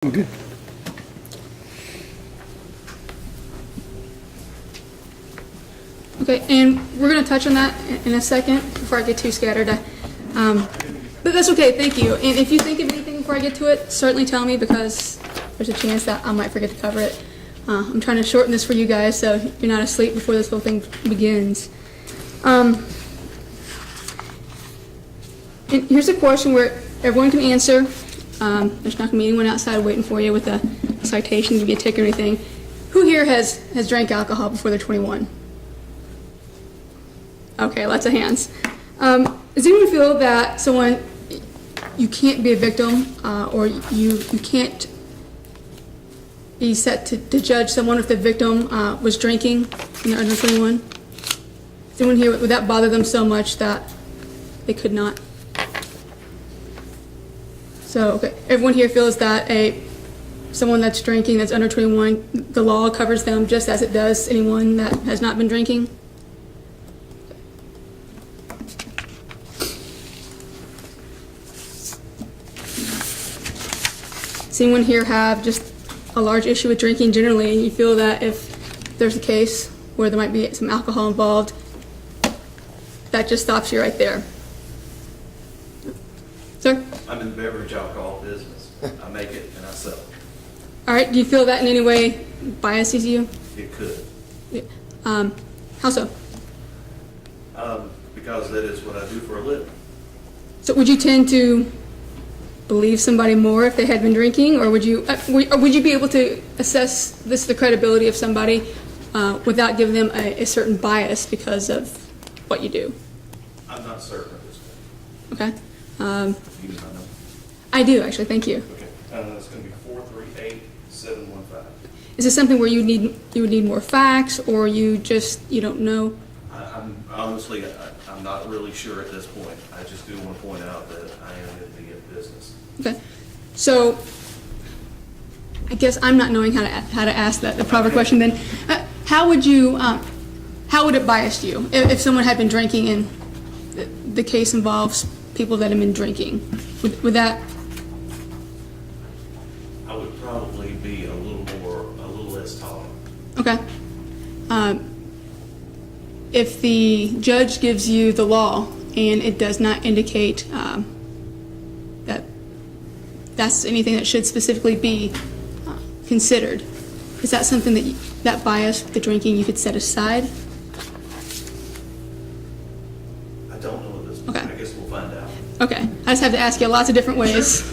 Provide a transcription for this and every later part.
Okay. Okay, and we're going to touch on that in a second before I get too scattered. But that's okay, thank you. And if you think of anything before I get to it, certainly tell me because there's a chance that I might forget to cover it. I'm trying to shorten this for you guys so you're not asleep before this whole thing begins. And here's a question where everyone can answer. There's not going to be anyone outside waiting for you with a citation to get a ticket or anything. Who here has drank alcohol before they're 21? Okay, lots of hands. Does anyone feel that you can't be a victim or you can't be set to judge someone if the victim was drinking and they're under 21? Does anyone here, would that bother them so much that they could not? So, okay, everyone here feels that someone that's drinking that's under 21, the law covers them just as it does anyone that has not been drinking? Does anyone here have just a large issue with drinking generally, and you feel that if there's a case where there might be some alcohol involved, that just stops you right there? Sir? I'm in the beverage alcohol business. I make it and I sell it. All right, do you feel that in any way biases you? It could. Yeah. How so? Because that is what I do for a living. So would you tend to believe somebody more if they had been drinking, or would you be able to assess the credibility of somebody without giving them a certain bias because of what you do? I'm not certain of this one. Okay. You do not know? I do actually. Thank you. Okay. It's going to be 438-715. Is this something where you would need more facts, or you don't know? I'm honestly, I'm not really sure at this point. I just do want to point out that I am in the business. Okay. So I guess I'm not knowing how to ask the proper question. Then, how would it bias you if someone had been drinking and the case involves people that have been drinking? Would that? I would probably be a little less tolerant. Okay. If the judge gives you the law and it does not indicate that that's anything that should specifically be considered, is that something that bias, the drinking, you could set aside? I don't know at this point. Okay. I guess we'll find out. Okay. I just have to ask you lots of different ways.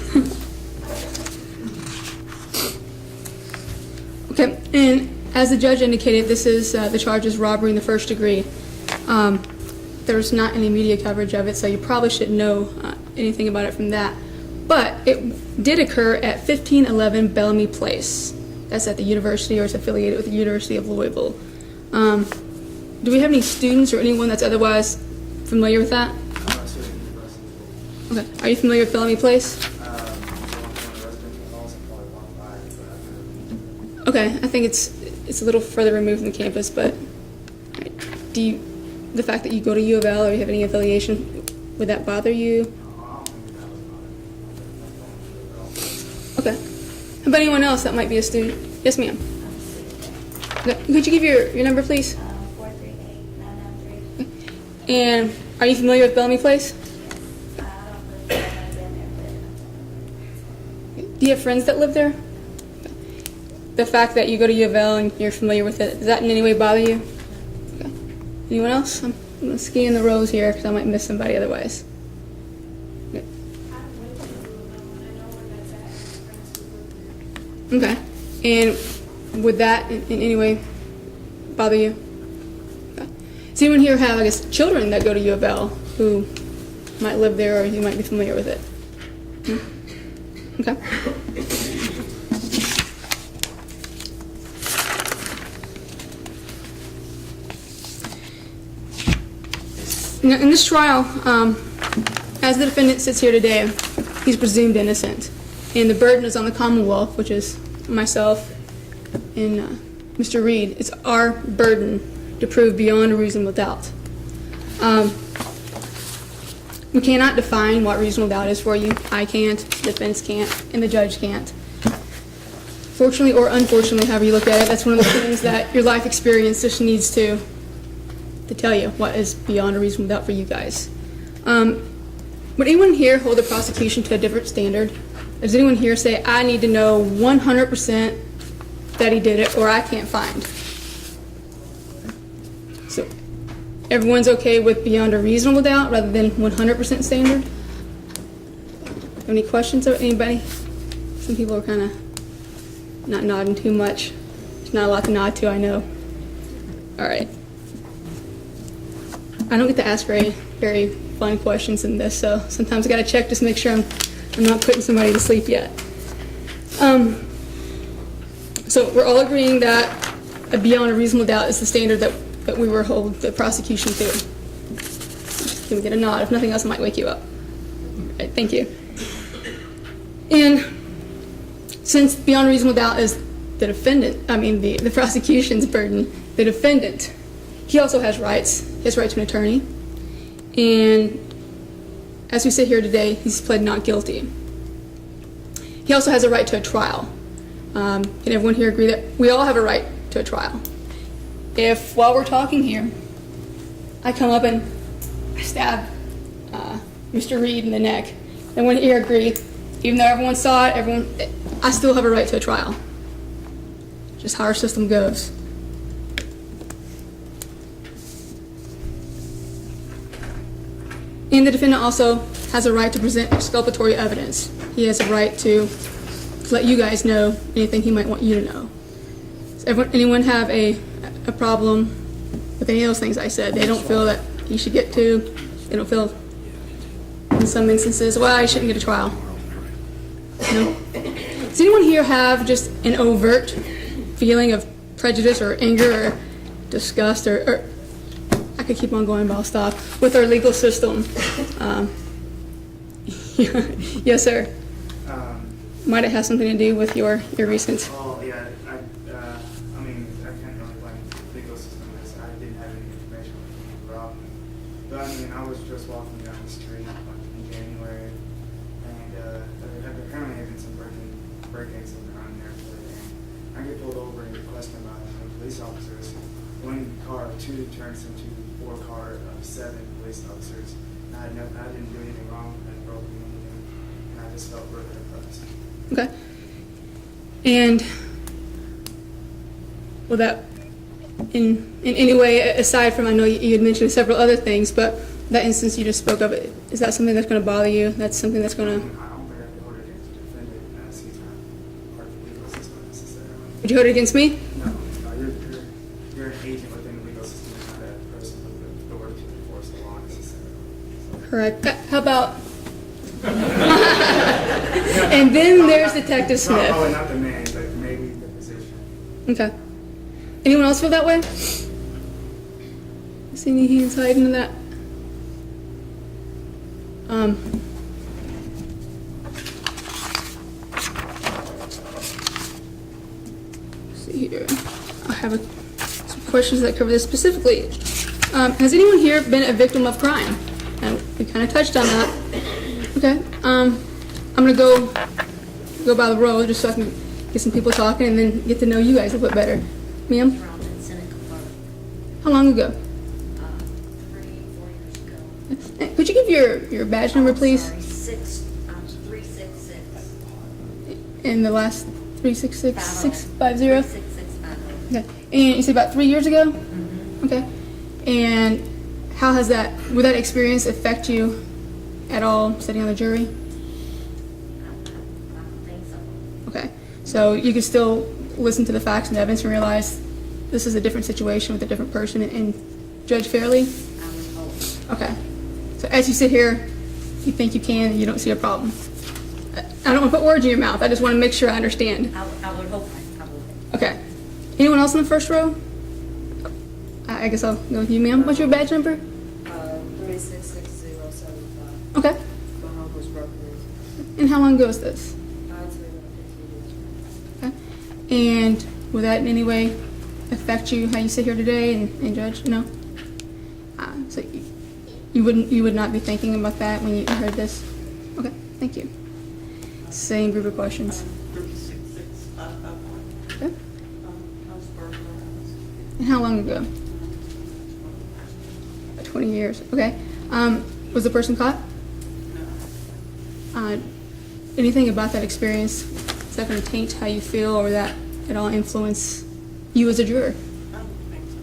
Okay. And as the judge indicated, this is the charge is robbery in the first degree. There's not any media coverage of it, so you probably shouldn't know anything about it from that. But it did occur at 1511 Bellamy Place. That's at the university, or it's affiliated with the University of Louisville. Do we have any students or anyone that's otherwise familiar with that? Okay. Are you familiar with Bellamy Place? Okay, I think it's a little further removed from the campus, but the fact that you go to U of L or you have any affiliation, would that bother you? Okay. How about anyone else that might be a student? Yes, ma'am. Okay. Could you give your number, please? 438-993. And are you familiar with Bellamy Place? Do you have friends that live there? The fact that you go to U of L and you're familiar with it, does that in any way bother you? Okay. Anyone else? I'm going to ski in the rows here because I might miss somebody otherwise. Okay. Okay. And would that in any way bother you? Okay. Does anyone here have, I guess, children that go to U of L who might live there or you might be familiar with it? Okay. Now, in this trial, as the defendant sits here today, he's presumed innocent, and the burden is on the Commonwealth, which is myself and Mr. Reed. It's our burden to prove beyond a reasonable doubt. We cannot define what reasonable doubt is for you. I can't, the defense can't, and the judge can't. fortunately or unfortunately, however you look at it, that's one of the things that your life experience just needs to tell you what is beyond a reasonable doubt for you guys. Would anyone here hold the prosecution to a different standard? Does anyone here say, I need to know 100% that he did it, or I can't find? So everyone's okay with beyond a reasonable doubt rather than 100% standard? Any questions of anybody? Some people are kind of not nodding too much. There's not a lot to nod to, I know. All right. I don't get to ask very fun questions in this, so sometimes I got to check just to make sure I'm not putting somebody to sleep yet. So we're all agreeing that a beyond a reasonable doubt is the standard that we were hold the prosecution to. Can we get a nod? If nothing else, I might wake you up. All right, thank you. And since beyond a reasonable doubt is the defendant, the prosecution's burden, the defendant, he also has rights. He has right to an attorney. And as we sit here today, he's pled not guilty. He also has a right to a trial. Can everyone here agree that we all have a right to a trial? If, while we're talking here, I come up and I stab Mr. Reed in the neck, everyone here agree, even though everyone saw it, I still have a right to a trial. Just how our system goes. And the defendant also has a right to present exculpatory evidence. He has a right to let you guys know anything he might want you to know. Does anyone have a problem with any of those things I said? They don't feel that he should get to. They don't feel, in some instances, well, he shouldn't get a trial. No? Does anyone here have just an overt feeling of prejudice or anger or disgust or I could keep on going, but I'll stop, with our legal system? Yes, sir. Might it have something to do with your recent? Oh, yeah. I can't really blame the legal system as I didn't have any information when it came up. But I was just walking down the street in January, and there apparently had been some break-ins around there. And I get pulled over and questioned by police officers. One car of 2 turns into 4 car of 7 police officers. And I didn't do anything wrong. I didn't broke anything, and I just felt really impressed. Okay. And will that, in any way, aside from, I know you had mentioned several other things, but that instance you just spoke of, is that something that's going to bother you? That's something that's going to... I don't think I could hold it against the defendant as he's not part of the legal system necessarily. Would you hold it against me? No, you're an agent within the legal system, and not a person with the authority to enforce the law necessarily. Correct. How about... And then there's Detective Smith. Probably not the man, but maybe the position. Okay. Anyone else feel that way? See any hands hiding in that? Let's see here. I have some questions that cover this specifically. Has anyone here been a victim of crime? And we kind of touched on that. Okay. I'm gonna go by the road just so I can get some people talking and then get to know you guys a bit better. Ma'am? How long ago? 3-4 years ago. Could you give your badge number, please? Sorry, 366. And the last 366 650? 36650. Okay. And you said about 3 years ago? Mm-hmm. Okay. And how has would that experience affect you at all, sitting on the jury? I don't think so. Okay. So you could still listen to the facts and evidence and realize this is a different situation with a different person and judge fairly? I would hope. Okay. So as you sit here, you think you can and you don't see a problem. I don't want to put words in your mouth. I just want to make sure I understand. I would hope I would. Okay. Anyone else in the first row? I guess I'll go with you, ma'am. What's your badge number? 366075. Okay. My uncle's broker. And how long ago is this? I'd say about 15 years. Okay. And will that in any way affect you, how you sit here today and judge? No? So you would not be thinking about that when you heard this? Okay, thank you. Same group of questions. 36655. how long ago? 20 years, okay. Was the person caught? Anything about that experience, is that going to taint how you feel or that at all influence you as a juror? I don't think so.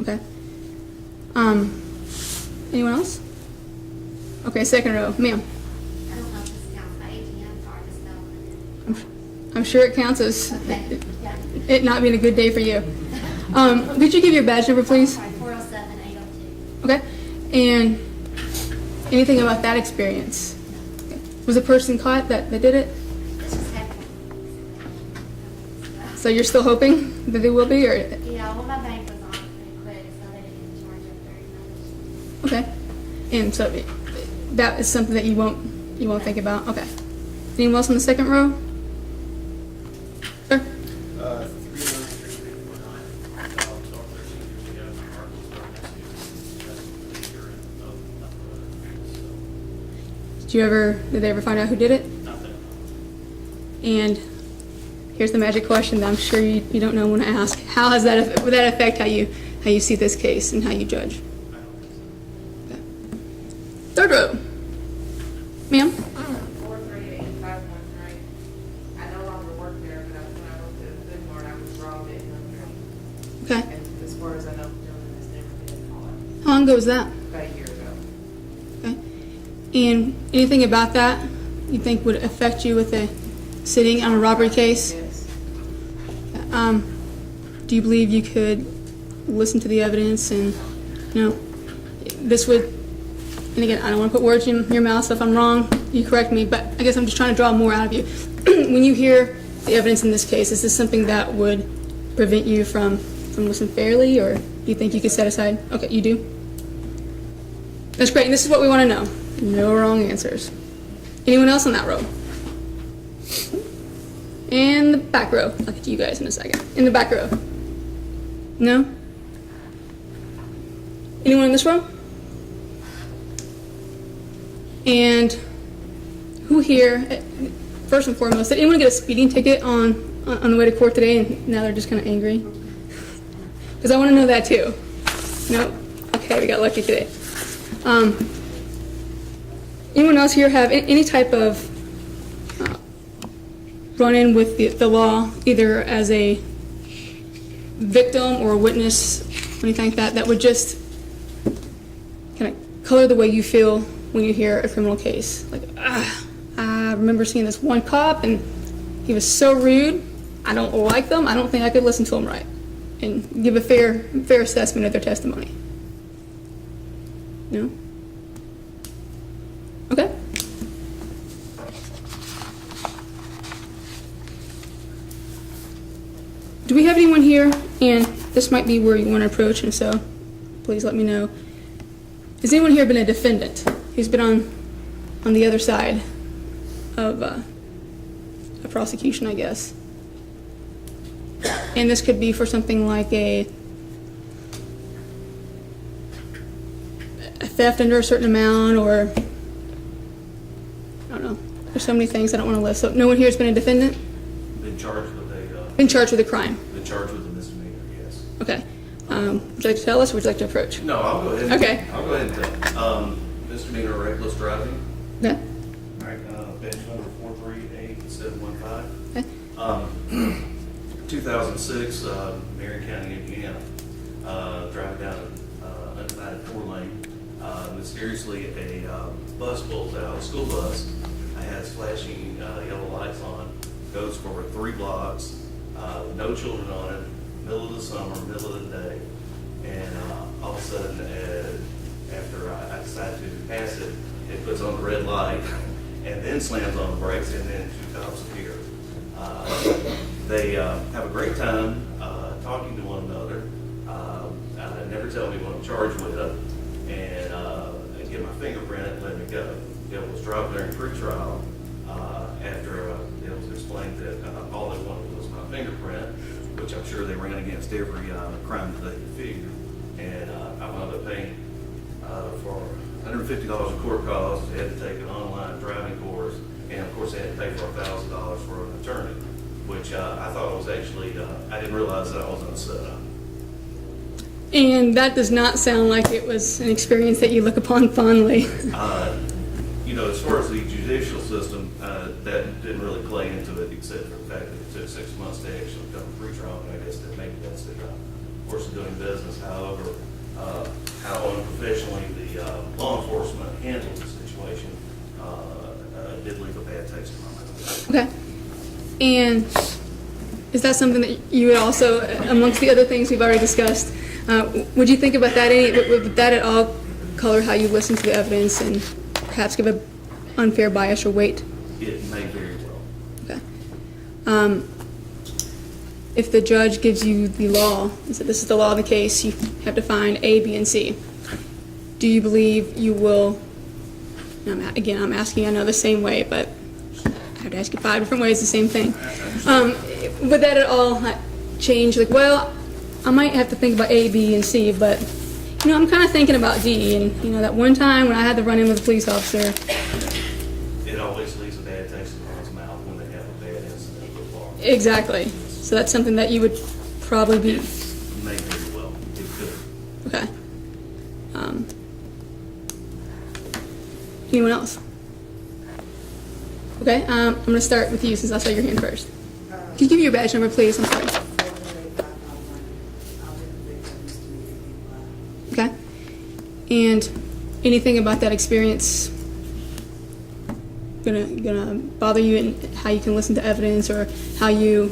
Okay. Anyone else? Okay, second row, ma'am. I don't know if this counts by ATM card, just I'm sure it counts as Okay, yeah. it not being a good day for you. Could you give your badge number, please? Sorry, 407 802. Okay. And anything about that experience? Okay. Was the person caught that did it? This just happened. So you're still hoping that they will be, or? Yeah, well, my bank was on pretty quick, so they didn't charge up very much. Okay. And so that is something that you won't think about. Okay. Anyone else on the second row? Sir? 39349, so 13 years ago, my heart was broken to urine of Did they ever find out who did it? nothing. And here's the magic question that I'm sure you don't know when to ask. How has would that affect how you see this case and how you judge? I don't think so. Okay. Third row. Ma'am? 438-513. I no longer work there, but when I worked at the Food Mart, I was robbed at gunpoint. Okay. And as far as I know, Dylan has never been caught. How long ago was that? About a year ago. Okay. And anything about that you think would affect you with the sitting on a robbery case? Yes. Do you believe you could listen to the evidence and, this would, and again, I don't want to put words in your mouth, so if I'm wrong, you correct me, but I guess I'm just trying to draw more out of you. When you hear the evidence in this case, is this something that would prevent you from listening fairly, or do you think you could set aside? Okay, you do? That's great, and this is what we want to know. No wrong answers. Anyone else on that row? In the back row. I'll get to you guys in a second. In the back row. No? Anyone in this row? And who here, first and foremost, did anyone get a speeding ticket on the way to court today and now they're just kind of angry? Because I want to know that too. No? Okay, we got lucky today. Anyone else here have any type of run-in with the law, either as a victim or a witness, anything like that would just kind of color the way you feel when you hear a criminal case? Like, I remember seeing this one cop and he was so rude, I don't like them, I don't think I could listen to him right and give a fair assessment of their testimony. No? Okay. Do we have anyone here, and this might be where you want to approach, and so please let me know. Has anyone here been a defendant who's been on the other side of a prosecution, I guess? And this could be for something like a theft under a certain amount, or I don't know. There's so many things I don't want to list. So no one here has been a defendant? Been charged with Been charged with a crime? been charged with a misdemeanor, yes. Okay. Would you like to tell us, or would you like to approach? No, I'll go ahead. Okay. I'll go ahead and tell. Misdemeanor reckless driving. Okay. All right, badge number 438715. Okay. 2006, Marion County, Indiana, driving down an undivided 4-lane. Mysteriously, a bus pulls out, a school bus. It has flashing yellow lights on, goes for 3 blocks, no children on it, middle of the summer, middle of the day. And all of a sudden, after I decide to pass it, it puts on the red light and then slams on the brakes, and then 2 cops appear. They have a great time talking to one another. Never tell me what I'm charged with, and I get my fingerprint and let me go. It was dropped during pre-trial after it was explained that all they wanted was my fingerprint, which I'm sure they ran against every crime that they could figure. And I wound up paying for $150 of court costs. They had to take an online driving course, and of course they had to pay for $1,000 for an attorney, which I thought was actually, I didn't realize that I was on a setup. And that does not sound like it was an experience that you look upon fondly. You know, as far as the judicial system, that didn't really play into it, except for the fact that it took 6 months to actually come to pretrial, and I guess that maybe that's the course of doing business. However, how unprofessionally the law enforcement handled the situation did leave a bad taste in my mouth. Okay. And is that something that you would also, amongst the other things we've already discussed, would you think about that? Would that at all color how you listen to the evidence and perhaps give an unfair bias or weight? It may very well. Okay. If the judge gives you the law, and said this is the law of the case, you have to find A, B, and C, do you believe you will, again, I'm asking, I know the same way, but I have to ask you 5 different ways, the same thing. Would that at all change, like, well, I might have to think about A, B, and C, but, you know, I'm kind of thinking about D, and, you know, that one time when I had to run in with a police officer. It always leaves a bad taste in one's mouth when they have a bad incident with law. Exactly. So that's something that you would probably be. May very well. It could. Okay. Anyone else? Okay, I'm going to start with you since I saw your hand first. Can you give me your badge number, please? I'm sorry. Okay. And anything about that experience gonna bother you in how you can listen to evidence or how you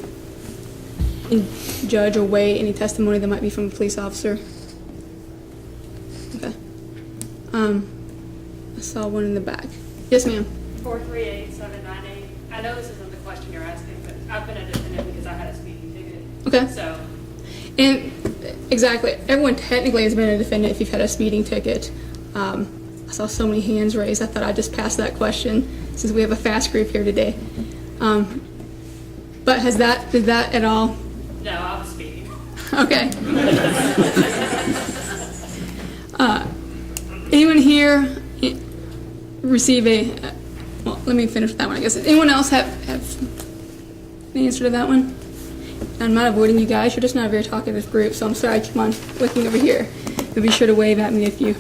judge or weigh any testimony that might be from a police officer? Okay. I saw one in the back. Yes, ma'am. 438-798. I know this isn't the question you're asking, but I've been a defendant because I had a speeding ticket. Okay. So, And exactly, everyone technically has been a defendant if you've had a speeding ticket. I saw so many hands raised. I thought I'd just pass that question since we have a fast group here today. But did that at all? no, I was speeding. Okay. Anyone here receive well, let me finish with that one, I guess. Anyone else have an answer to that one? I'm not avoiding you guys. You're just not a very talkative group, so I'm sorry I keep on looking over here. But be sure to wave at me if you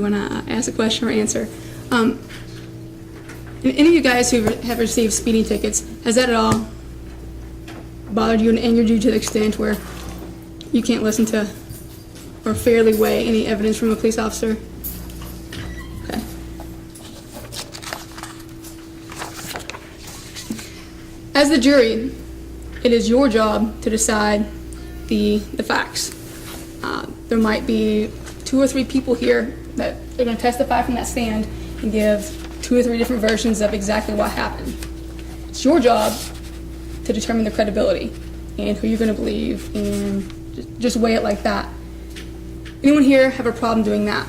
want to ask a question or answer. And any of you guys who have received speeding tickets, has that at all bothered you and angered you to the extent where you can't listen to or fairly weigh any evidence from a police officer? Okay. As the jury, it is your job to decide the facts. There might be 2 or 3 people here that are going to testify from that stand and give 2 or 3 different versions of exactly what happened. It's your job to determine the credibility and who you're going to believe and just weigh it like that. Anyone here have a problem doing that?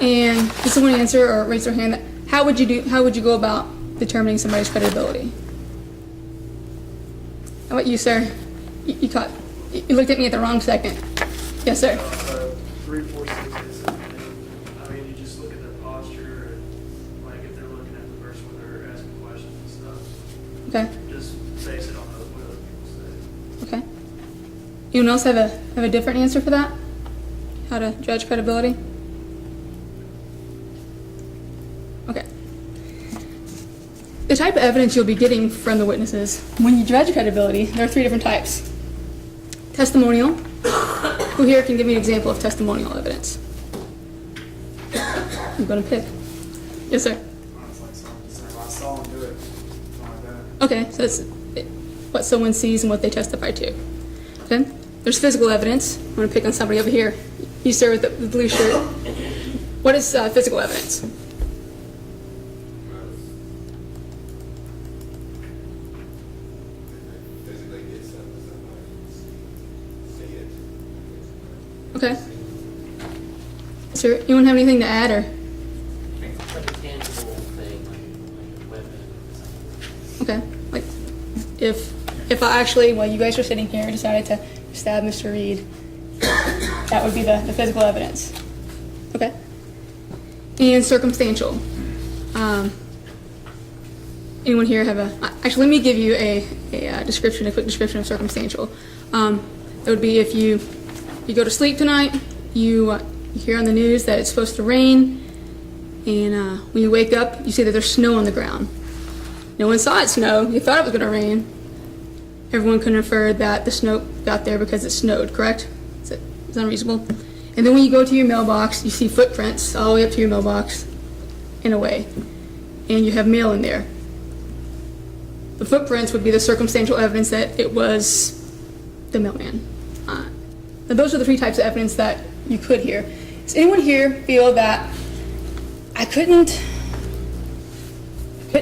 And can someone answer or raise their hand? How would you go about determining somebody's credibility? How about you, sir? You looked at me at the wrong second. Yes, sir. 3, 4, 6 is, I mean, you just look at their posture and like if they're looking at the person when they're asking questions and stuff. Okay. Just base it on what other people say. Okay. Anyone else have a different answer for that? How to judge credibility? Okay. The type of evidence you'll be getting from the witnesses when you judge credibility, there are 3 different types. Testimonial. Who here can give me an example of testimonial evidence? I'm going to pick. Yes, sir. Honestly, so I saw him do it. Something like that. Okay, so it's what someone sees and what they testify to. Okay? There's physical evidence. I'm going to pick on somebody over here. You, sir, with the blue shirt. What is physical evidence? Okay. Sir, anyone have anything to add or? Like a tangible thing, like a weapon or something. Okay. Like if I actually, while you guys are sitting here, decided to stab Mr. Reed, that would be the physical evidence. Okay. And circumstantial. Anyone here have actually, let me give you a quick description of circumstantial. It would be if you go to sleep tonight, you hear on the news that it's supposed to rain, and when you wake up, you see that there's snow on the ground. No one saw it snow. You thought it was going to rain. Everyone can infer that the snow got there because it snowed, correct? Is that unreasonable? And then when you go to your mailbox, you see footprints all the way up to your mailbox in a way, and you have mail in there. The footprints would be the circumstantial evidence that it was the mailman. Now those are the three types of evidence that you could hear. Does anyone here feel that I couldn't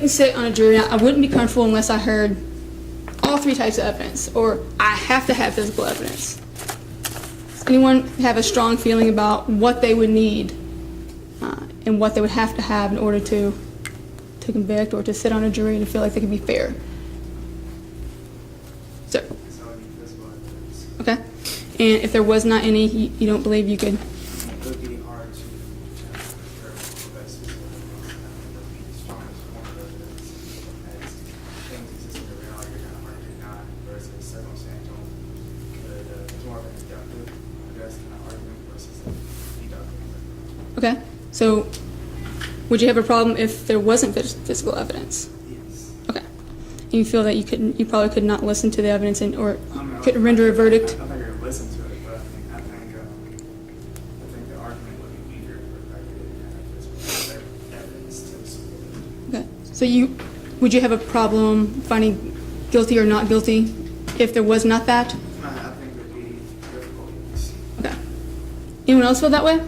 sit on a jury, I wouldn't be comfortable unless I heard all three types of evidence, or I have to have physical evidence? Does anyone have a strong feeling about what they would need and what they would have to have in order to convict or to sit on a jury and feel like they could be fair? Sir? So I need physical evidence. Okay. And if there was not any, you don't believe you could? It would be hard to compare the best physical evidence. It would be the strongest form of evidence as things existing around you're kind of hard to deny versus circumstantial. But it's more of an inductive, I guess, kind of argument versus a deductive. Okay. So would you have a problem if there wasn't physical evidence? Yes. Okay. And you feel that you probably could not listen to the evidence or I mean, couldn't render a verdict? I don't think I could listen to it, but I think the argument would be weaker for the fact that it didn't have physical evidence to support it. Okay. So would you have a problem finding guilty or not guilty if there was not that? I think it would be difficult. Yes. Okay. Anyone else feel that way?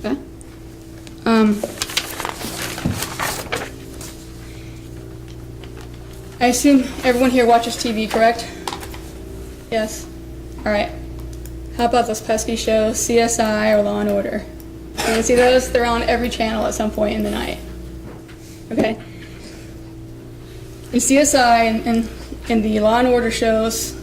Okay. I assume everyone here watches TV, correct? Yes? All right. How about those pesky shows, CSI or Law & Order? You can see those? They're on every channel at some point in the night. Okay? In CSI and the Law & Order shows,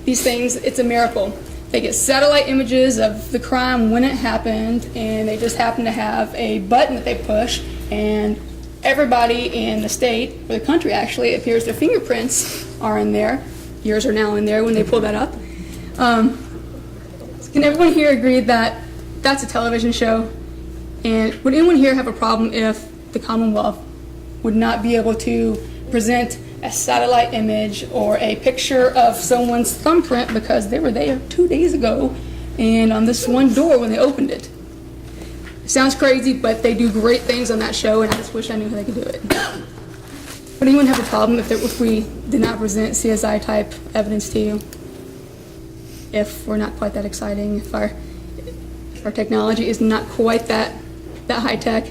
these things, it's a miracle. They get satellite images of the crime when it happened, and they just happen to have a button that they push, and everybody in the state, or the country actually, it appears their fingerprints are in there. Yours are now in there when they pull that up. Can everyone here agree that that's a television show? And would anyone here have a problem if the Commonwealth would not be able to present a satellite image or a picture of someone's thumbprint because they were there 2 days ago and on this one door when they opened it? It sounds crazy, but they do great things on that show, and I just wish I knew how they could do it. Would anyone have a problem if we did not present CSI type evidence to you? If we're not quite that exciting, if our technology is not quite that high tech?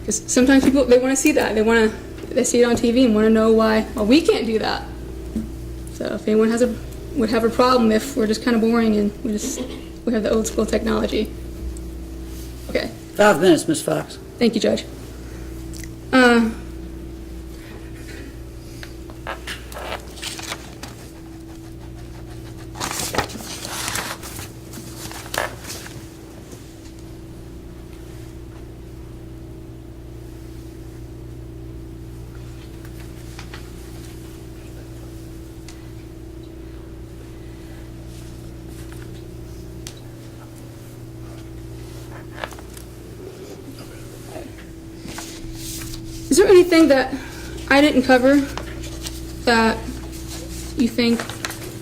Because sometimes people, they want to see that. They see it on TV and want to know why. Well, we can't do that. So if anyone would have a problem if we're just kind of boring and we have the old school technology. Okay. 5 minutes, Ms. Fox. Thank you, Judge. Is there anything that I didn't cover that you think,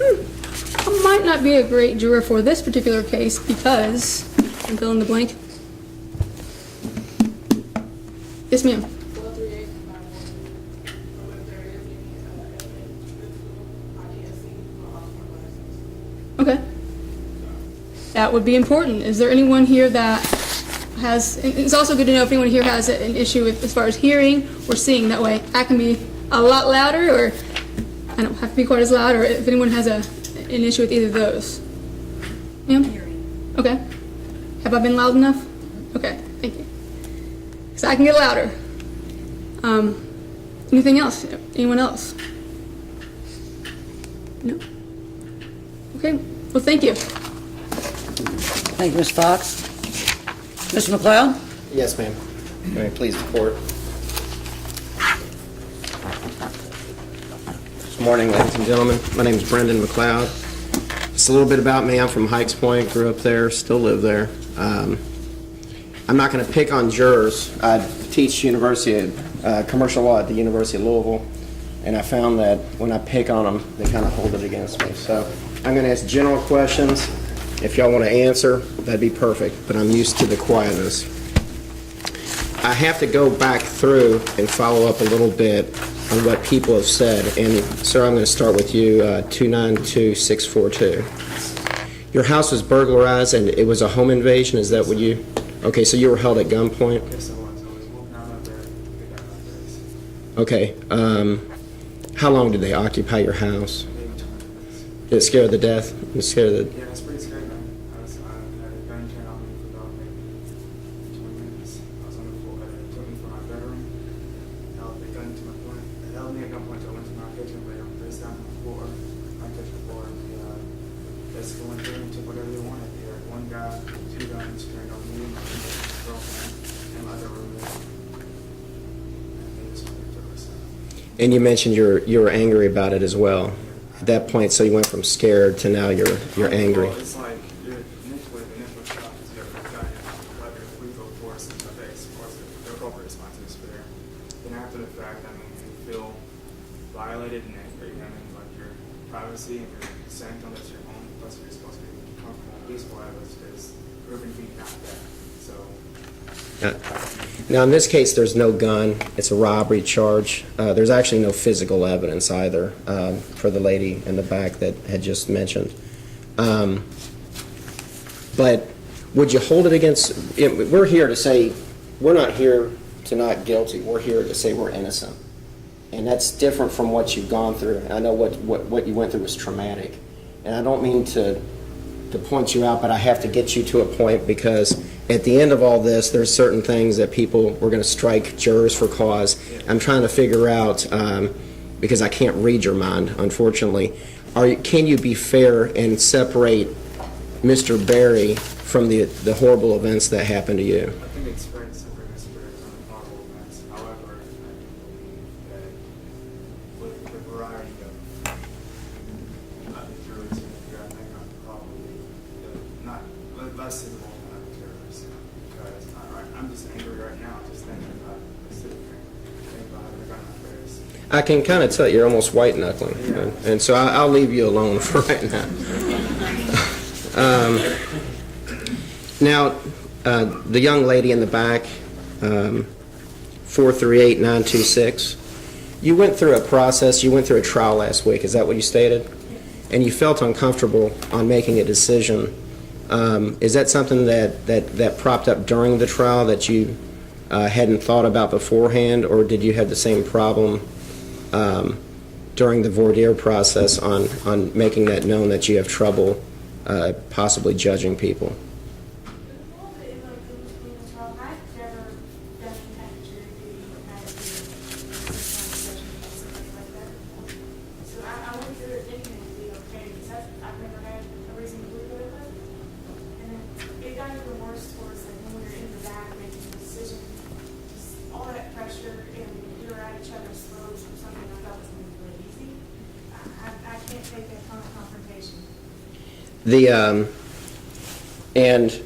I might not be a great juror for this particular case because, and fill in the blank? Yes, ma'am. Okay. That would be important. Is there anyone here that has, and it's also good to know if anyone here has an issue with as far as hearing or seeing. That way I can be a lot louder, or I don't have to be quite as loud, or if anyone has an issue with either of those. Ma'am? Hearing. Okay. Have I been loud enough? Okay, thank you. So I can get louder. Anything else? Anyone else? No? Okay, well, thank you. Thank you, Ms. Fox. Mr. McLeod? Yes, ma'am. May I please report? This morning, ladies and gentlemen. My name is Brendan McLeod. Just a little bit about me. I'm from Hikes Point, grew up there, still live there. I'm not going to pick on jurors. I teach commercial law at the University of Louisville, and I found that when I pick on them, they kind of hold it against me. So I'm going to ask general questions. If y'all want to answer, that'd be perfect, but I'm used to the quietness. I have to go back through and follow up a little bit on what people have said. And, sir, I'm going to start with you, 292642. Your house was burglarized and it was a home invasion? Is that what you... Okay, so you were held at gunpoint? Yes, I was. I was walking out of there. They got my face. Okay. How long did they occupy your house? Maybe 20 minutes. Did it scare the death? Did it scare the... Yeah, it's pretty scary, man. I had a gun turned on me for about maybe 20 minutes. I was on the floor. They took me from my bedroom. Held the gun to my point. They held me at gunpoint. I went to my kitchen, laid on face down on the floor, my kitchen floor, and they basically went through and took whatever they wanted. They had one guy, 2 guns turned on me, my girlfriend, and my other roommate. And they just went through us. And you mentioned you were angry about it as well. At that point, so you went from scared to now you're angry. Well, it's like the initial shock is you're gun, whether it's lethal force in the face, or the appropriate response is fair. Then after the fact, I mean, you feel violated and angry. I mean, like your privacy and your sanctum that's your home, plus you're supposed to be comfortable and peaceful, is proven to be not that. So. Now, in this case, there's no gun. It's a robbery charge. There's actually no physical evidence either for the lady in the back that had just mentioned. But would you hold it against... We're here to say we're not here to not guilty. We're here to say we're innocent. And that's different from what you've gone through. I know what you went through was traumatic. And I don't mean to point you out, but I have to get you to a point because at the end of all this, there's certain things that we're going to strike jurors for cause. I'm trying to figure out, because I can't read your mind, unfortunately, can you be fair and separate Mr. Berry from the horrible events that happened to you? I think it's fair to separate Mr. Berry from the horrible events. However, I believe that with the variety of the juries in here, I think I'm probably not less suitable than other terrorists. Because I'm just angry right now, just thinking about sitting here, thinking about having a gun in my face. I can kind of tell you're almost white-knuckling, and so I'll leave you alone for right now. Now, the young lady in the back, 438-926, you went through a process, you went through a trial last week, is that what you stated? And you felt uncomfortable on making a decision. Is that something that propped up during the trial that you hadn't thought about beforehand, or did you have the same problem during the voir dire process on making that known that you have trouble possibly judging people? And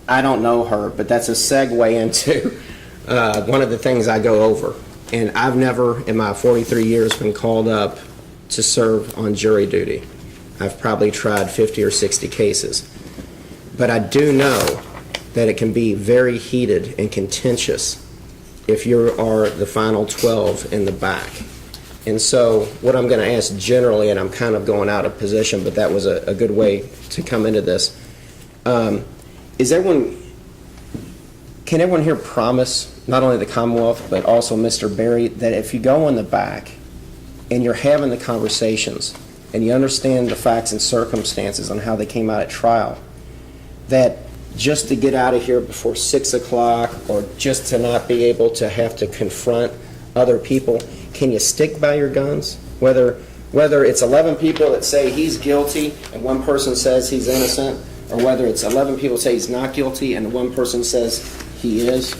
I don't know her, but that's a segue into one of the things I go over. And I've never, in my 43 years, been called up to serve on jury duty. I've probably tried 50 or 60 cases. But I do know that it can be very heated and contentious if you are the final 12 in the back. And so what I'm going to ask generally, and I'm kind of going out of position, but that was a good way to come into this, can everyone here promise, not only the Commonwealth, but also Mr. Berry, that if you go in the back and you're having the conversations and you understand the facts and circumstances on how they came out at trial, that just to get out of here before 6 o'clock or just to not be able to have to confront other people, can you stick by your guns? Whether it's 11 people that say he's guilty and one person says he's innocent, or whether it's 11 people say he's not guilty and one person says he is?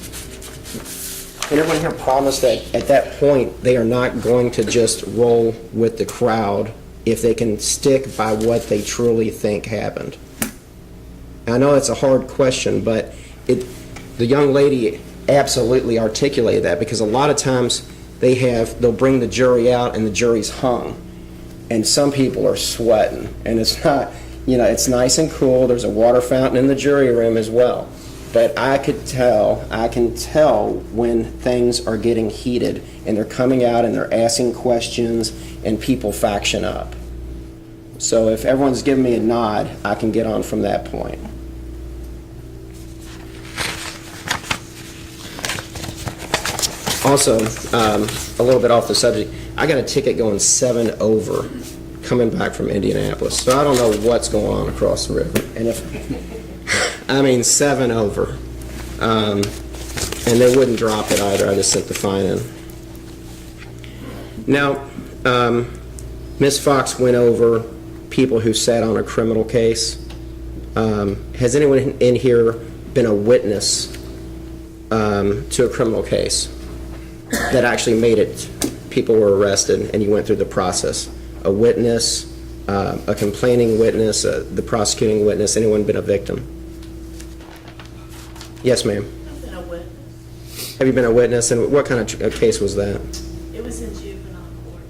Can everyone here promise that at that point, they are not going to just roll with the crowd if they can stick by what they truly think happened? I know that's a hard question, but the young lady absolutely articulated that, because a lot of times they'll bring the jury out and the jury's hung, and some people are sweating, and it's not, it's nice and cool. There's a water fountain in the jury room as well. But I can tell when things are getting heated and they're coming out and they're asking questions and people faction up. So if everyone's giving me a nod, I can get on from that point. Also, a little bit off the subject, I got a ticket going 7 over coming back from Indianapolis. So I don't know what's going on across the river. And 7 over. And they wouldn't drop it either. I just sent the fine in. Now, Ms. Fox went over people who sat on a criminal case. Has anyone in here been a witness to a criminal case that actually made it? People were arrested and you went through the process. A witness, a complaining witness, the prosecuting witness. Anyone been a victim? Yes, ma'am. I've been a witness. Have you been a witness, and what kind of case was that? It was in juvenile court.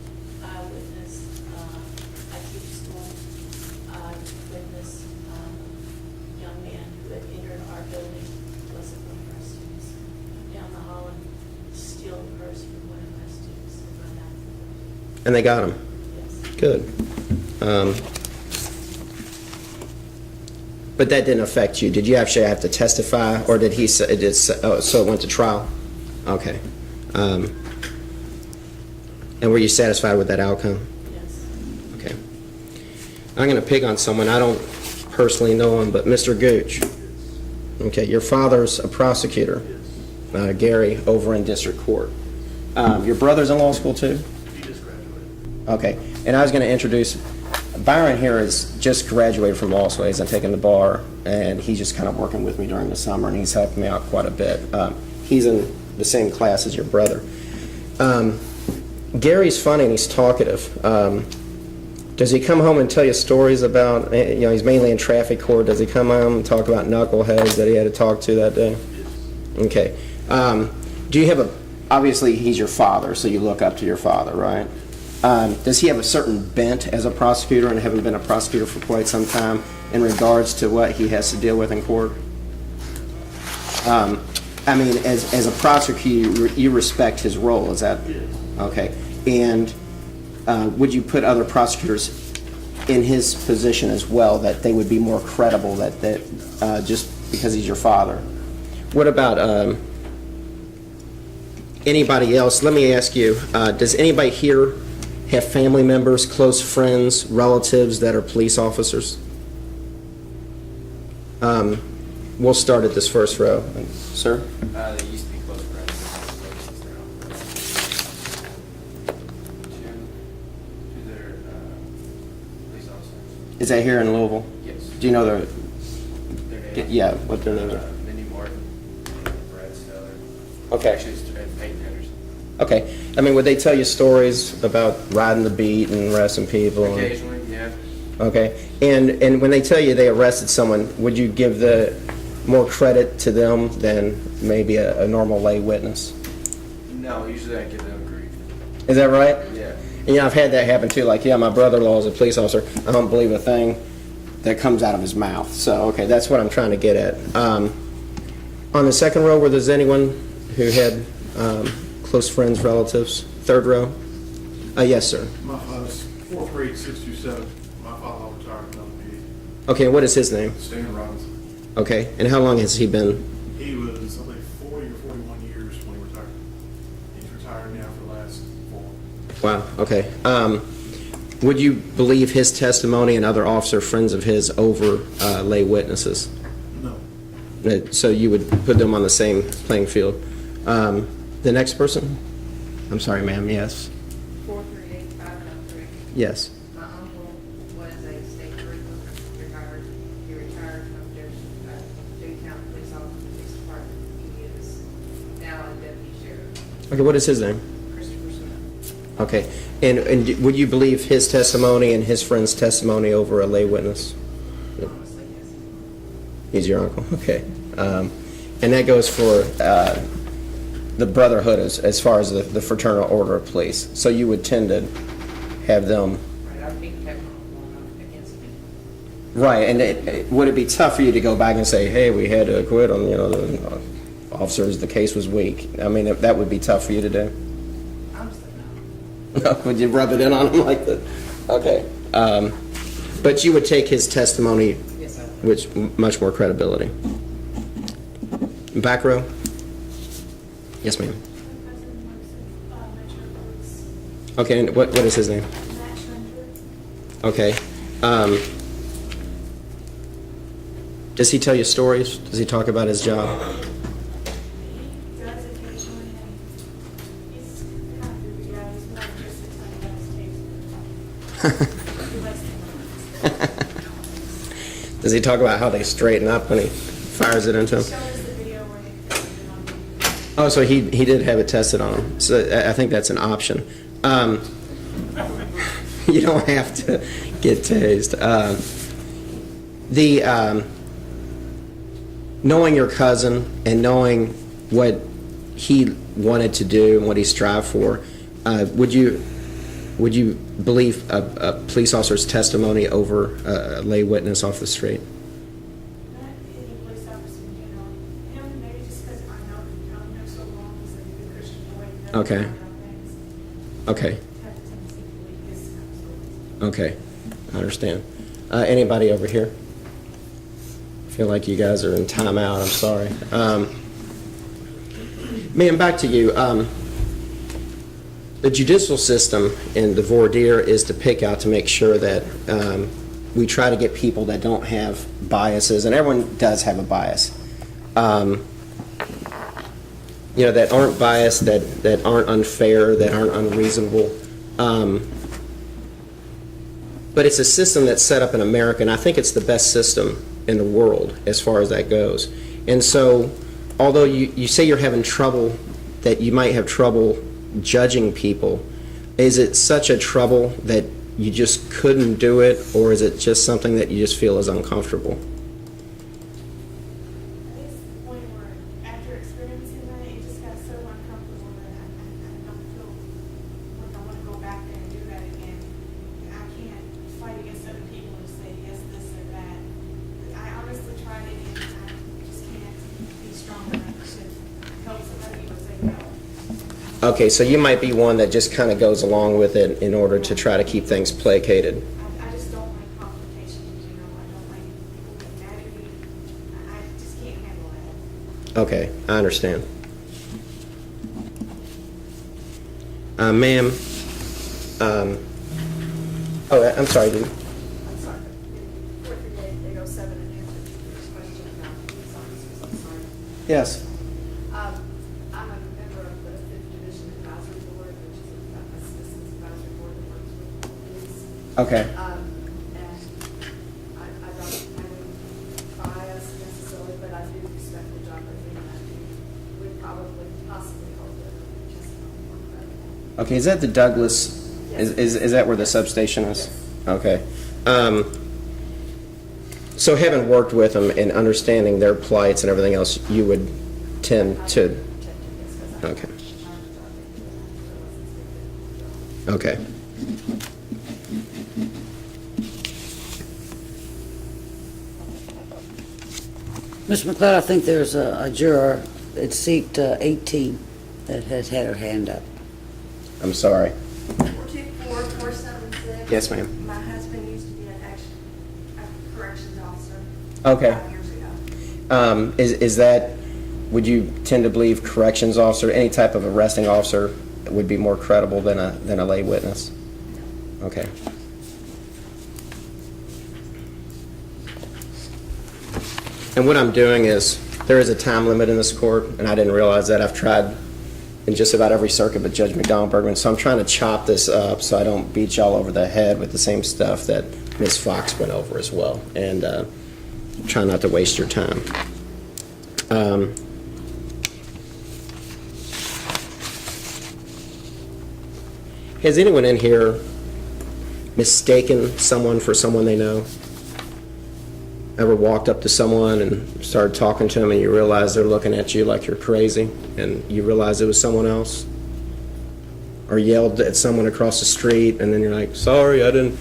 I witnessed, I teach school. I witnessed a young man who had entered our building, wasn't one of our students, down the hall and steal a purse from one of my students and run out. And they got him? Yes. Good. But that didn't affect you. Did you actually have to testify, or did he say it? So it went to trial? Okay. And were you satisfied with that outcome? Yes. Okay. I'm going to pick on someone. I don't personally know him, but Mr. Gooch. Okay, your father's a prosecutor, Gary, over in district court. Your brother's in law school too? He just graduated. Okay, and I was going to introduce, Byron here is just graduated from law school. He's taking the bar, and he's just kind of working with me during the summer, and he's helping me out quite a bit. He's in the same class as your brother. Gary's funny and he's talkative. Does he come home and tell you stories about, he's mainly in traffic court. Does he come home and talk about knuckleheads that he had to talk to that day? Okay. Do you have obviously he's your father, so you look up to your father, right? Does he have a certain bent as a prosecutor, and having been a prosecutor for quite some time, in regards to what he has to deal with in court? As a prosecutor, you respect his role, is that? Yes. Okay. And would you put other prosecutors in his position as well, that they would be more credible, that just because he's your father? What about anybody else? Let me ask you, does anybody here have family members, close friends, relatives that are police officers? We'll start at this first row. Sir? They used to be close friends. Two that are police officers. Is that here in Louisville? Yes. Do you know their Their name? yeah, what their names are? Mindy Martin and Brad Stellar. Okay. Actually, it's Peyton Henderson. Okay. Would they tell you stories about riding the beat and arresting people? Occasionally, yeah. Okay. And when they tell you they arrested someone, would you give the more credit to them than maybe a normal lay witness? No, usually I give them grief. Is that right? Yeah. And, I've had that happen too. Like, my brother-in-law is a police officer. I don't believe a thing that comes out of his mouth. So, okay, that's what I'm trying to get at. On the second row, were there anyone who had close friends, relatives? Third row? Yes, sir. My father's 438-627. My father retired in another meeting. Okay, what is his name? Stan Robinson. Okay, and how long has he been? He was, I think, 40 or 41 years when he retired. He's retired now for the last 4. Wow, okay. Would you believe his testimony and other officer friends of his over lay witnesses? No. So you would put them on the same playing field. The next person? I'm sorry, ma'am, yes. 438-503. Yes. My uncle was a state trooper, retired. He retired from Dewey County Police Officer Police Department. He is now a deputy sheriff. Okay, what is his name? Christopher Smith. Okay, and would you believe his testimony and his friend's testimony over a lay witness? Honestly, yes. He's your uncle, okay. And that goes for the brotherhood as far as the fraternal order of police. So you would tend to have them. Right, I'd be careful against me. Right, and would it be tough for you to go back and say, hey, we had to acquit on, the officers, the case was weak? I mean, that would be tough for you to do? Honestly, no. Would you rub it in on him like that? Okay. But you would take his testimony Yes, I would. with much more credibility. Back row? Yes, ma'am. Okay, and what is his name? Okay. Does he tell you stories? Does he talk about his job? Does he talk about how they straighten up when he fires it into him? Oh, so he did have it tested on him. So I think that's an option. You don't have to get tased. Knowing your cousin and knowing what he wanted to do and what he strived for, would you believe a police officer's testimony over a lay witness off the street? Okay. Okay. Okay. I understand. Anybody over here? I feel like you guys are in timeout. I'm sorry. Ma'am, back to you. The judicial system and the voir dire is to pick out to make sure that we try to get people that don't have biases, and everyone does have a bias. That aren't biased, that aren't unfair, that aren't unreasonable. But it's a system that's set up in America, and I think it's the best system in the world as far as that goes. And so, although you say you're having trouble, that you might have trouble judging people, is it such a trouble that you just couldn't do it, or is it just something that you just feel is uncomfortable? Okay, so you might be one that just kind of goes along with it in order to try to keep things placated. I just don't like complications, I don't like people getting mad at me. I just can't handle that. Okay, I understand. Ma'am, I'm sorry, dude. I'm sorry. 438-807 and answer to this question about police officers, I'm sorry. Yes. I'm a member of the 5th Division Advisory Board, which is a citizens advisory board that works with police. Okay. And I don't have any bias necessarily, but I do respect the job they're doing, and I would probably possibly hope that it would just be more credible. Okay, is that the Douglas, Yes. is that where the substation is? Yes. Okay. So having worked with them and understanding their plights and everything else, you would tend to, okay. Okay. Mr. McLeod, I think there's a juror at seat 18 that has had her hand up. I'm sorry. 424-476. Yes, ma'am. My husband used to be a corrections officer. Okay. 5 years ago. Is that, would you tend to believe corrections officer, any type of arresting officer would be more credible than a lay witness? Okay. And what I'm doing is, there is a time limit in this court, and I didn't realize that. I've tried in just about every circuit but Judge McDonald Bergman, so I'm trying to chop this up so I don't beat y'all over the head with the same stuff that Ms. Fox went over as well, and try not to waste your time. Has anyone in here mistaken someone for someone they know? Ever walked up to someone and started talking to them and you realize they're looking at you like you're crazy and you realize it was someone else? Or yelled at someone across the street and then you're like, sorry, I didn't...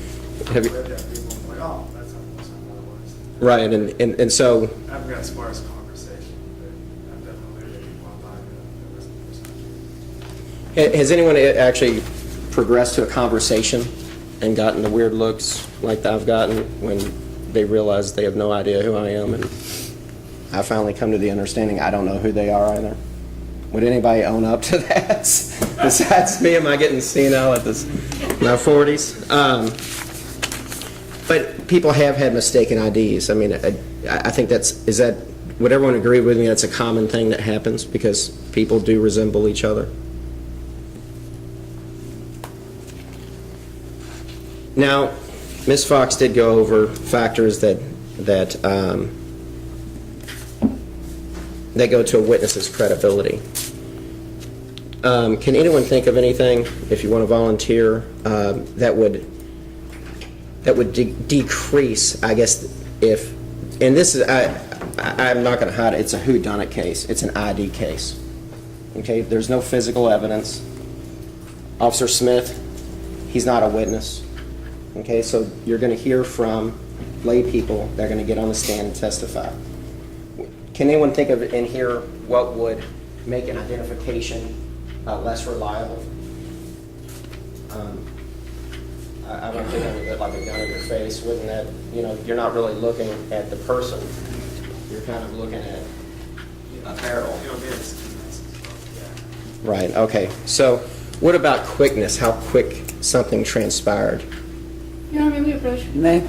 Have you... Read that people, I'm like, oh, that's not what it was. Right, and so... I've got as far as conversation, but I've definitely read people online that there wasn't. Has anyone actually progressed to a conversation and gotten the weird looks like I've gotten when they realize they have no idea who I am, and I finally come to the understanding I don't know who they are either? Would anybody own up to that? Besides me, am I getting senile at this, my 40s? But people have had mistaken IDs. I mean, I think is that, would everyone agree with me that's a common thing that happens because people do resemble each other? Now, Ms. Fox did go over factors that go to a witness's credibility. Can anyone think of anything, if you want to volunteer, that would decrease, I guess, if, and this is, I'm not going to hide it, it's a whodunit case. It's an ID case. Okay, there's no physical evidence. Officer Smith, he's not a witness. Okay, so you're going to hear from lay people that are going to get on the stand and testify. Can anyone think of in here what would make an identification less reliable? I don't think of it like a gun in your face. Wouldn't that, you're not really looking at the person. You're kind of looking at a barrel. Right, okay. So what about quickness? How quick something transpired? Your Honor, may we approach? May?